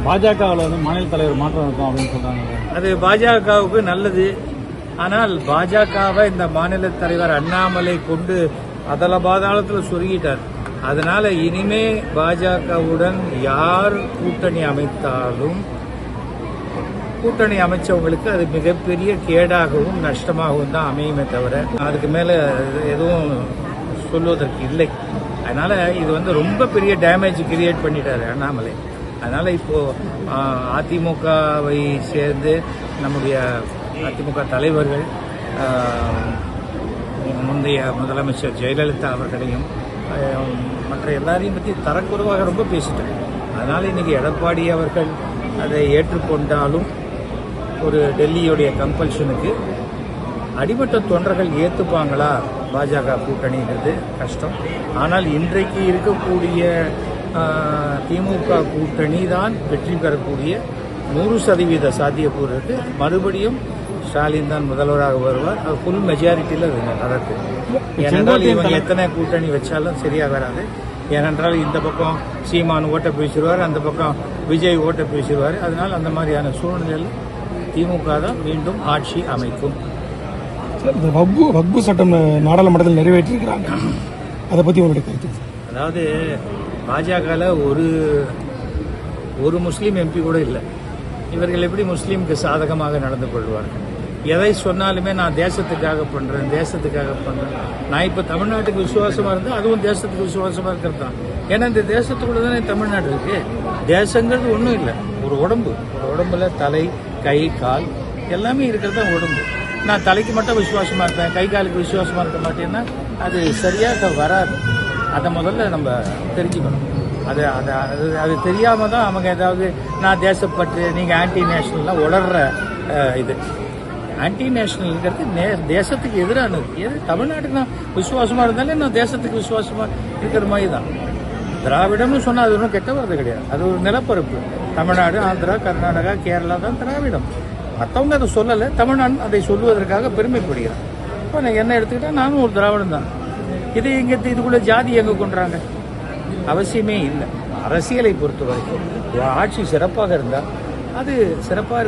பாஜகவில் வந்து மாநில தலைவர் மாற்றம் இருக்கும் அப்படின்னு சொல்றாங்க. அது பாஜகவுக்கு நல்லது. ஆனால் பாஜகவை இந்த மாநில தலைவர் அண்ணாமலை கொண்டு அதல பாதாளத்தில் சொருகிட்டார். அதனால இனிமே பாஜகவுடன் யார் கூட்டணி அமைத்தாலும் கூட்டணி அமைச்சவங்களுக்கு அது மிகப்பெரிய கேடாகவும் நஷ்டமாகவும் தான் அமையுமே தவிர அதுக்கு மேலே எதுவும் சொல்வதற்கு இல்லை. அதனால இது வந்து ரொம்ப பெரிய டேமேஜ் கிரியேட் பண்ணிட்டாரு அண்ணாமலை. அதனால இப்போ அதிமுகவை சேர்ந்து நம்முடைய அதிமுக தலைவர்கள் முந்தைய முதலமைச்சர் ஜெயலலிதா அவர்களையும் மற்ற எல்லாரையும் பற்றி தரக்குறைவாக ரொம்ப பேசிட்டாங்க. அதனால இன்னைக்கு எடப்பாடி அவர்கள் அதை ஏற்றுக்கொண்டாலும் ஒரு டெல்லியுடைய கம்பல்ஷனுக்கு அடிமட்ட தொண்டர்கள் ஏற்றுப்பாங்களா பாஜக கூட்டணிங்கிறது கஷ்டம். ஆனால் இன்றைக்கு இருக்கக்கூடிய திமுக கூட்டணி தான் வெற்றி பெறக்கூடிய 100% சாத்தியக்கூறு இருக்கு. மறுபடியும் ஸ்டாலின் தான் முதல்வராக வருவார். அது ஃபுல் மெஜாரிட்டியில் நடக்கும். ஏனென்றால் இவங்க எத்தனை கூட்டணி வச்சாலும் சரியா வராது. ஏனென்றால் இந்த பக்கம் சீமான் ஓட்ட பேசிடுவார், அந்த பக்கம் விஜய் ஓட்ட பேசிடுவார். அதனால் அந்த மாதிரியான சூழ்நிலையில் திமுக தான் மீண்டும் ஆட்சி அமைக்கும். வக்பு சட்டம் நாடாளுமன்றத்தில் நிறைவேற்றிருக்கிறாங்க, அதை பற்றி உங்களுடைய கருத்து? அதாவது பாஜகவில் ஒரு முஸ்லீம் எம்பி கூட இல்லை. இவர்கள் எப்படி முஸ்லீமுக்கு சாதகமாக நடந்து கொள்வார்கள்? எதை சொன்னாலுமே நான் தேசத்துக்காக பண்றேன். நான் இப்ப தமிழ்நாட்டுக்கு விசுவாசமா இருந்தா அதுவும் தேசத்துக்கு விசுவாசமா இருக்கிறது தான். ஏன்னா இந்த தேசத்துக்குள்ள தானே தமிழ்நாடு இருக்கு. தேசங்கிறது ஒன்றும் இல்லை, ஒரு உடம்புல தலை, கை, கால் எல்லாமே இருக்கிறது தான் உடம்பு. நான் தலைக்கு மட்டும் விசுவாசமா இருப்பேன், கை காலுக்கு விசுவாசமா இருக்க மாட்டேன்னா அது சரியாக வராது. அதை முதல்ல நம்ம தெரிஞ்சுக்கணும். அது தெரியாம தான் அவங்க ஏதாவது நான் தேசப்பற்று நீங்க ஆன்டி நேஷனல்லாம் உளர்ற இது. ஆன்டி நேஷனல்ங்கிறது தேசத்துக்கு எதிரானது. தமிழ்நாட்டுக்கு நான் விசுவாசமா இருந்தாலே நான் தேசத்துக்கு விசுவாசமா இருக்கிற மாதிரி தான். திராவிடம்னு சொன்னா அது ஒன்றும் கெட்ட வார்த்தை கிடையாது. அது ஒரு நிலப்பரப்பு. தமிழ்நாடு, ஆந்திரா, கர்நாடகா, கேரளா தான் திராவிடம். மற்றவங்க அதை சொல்லலை, தமிழ்நாடு அதை சொல்லுவதற்காக பெருமைப்படுகிறான். இப்போ நான் என்ன எடுத்துக்கிட்டா நானும் ஒரு திராவிடம் தான். இதுக்குள்ள ஜாதி எங்க கொண்டுறாங்க? அவசியமே இல்லை. அரசியலை பொறுத்த வரைக்கும் ஆட்சி சிறப்பாக இருந்தால் அது சிறப்பாக